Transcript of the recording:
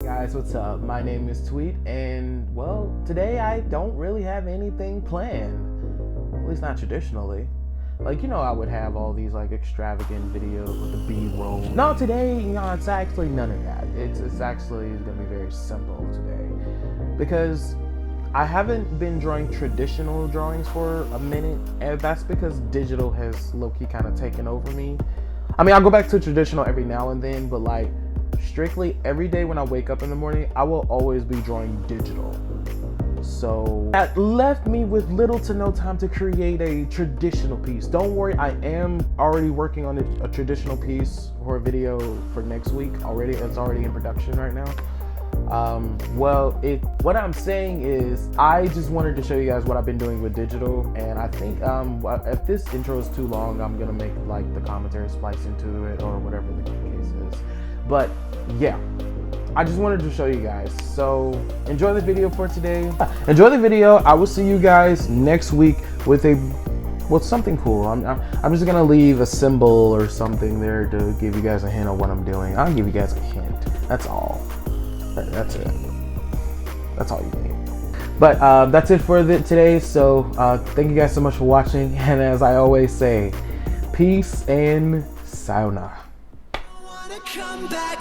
Guys, what's up? My name is Tweet, and well, today I don't really have anything planned. At least not traditionally. Like, you know, I would have all these like extravagant videos with the B-roll. No, today, you know, it's actually none of that. It's actually gonna be very simple today. Because I haven't been drawing traditional drawings for a minute, and that's because digital has low-key kind of taken over me. I mean, I'll go back to traditional every now and then, but like, strictly every day when I wake up in the morning, I will always be drawing digital. So that left me with little to no time to create a traditional piece. Don't worry, I am already working on a traditional piece for a video for next week already. It's already in production right now. What I'm saying is I just wanted to show you guys what I've been doing with digital, and I think if this intro is too long, I'm gonna make like the commentary splice into it or whatever the case is. But yeah, I just wanted to show you guys. So enjoy the video for today. Enjoy the video. I will see you guys next week with something cool. I'm just gonna leave a symbol or something there to give you guys a hint of what I'm doing. I'll give you guys a hint. That's all. That's it. That's all you need. But that's it for today. So thank you guys so much for watching. And as I always say, peace and sayonara. Come back.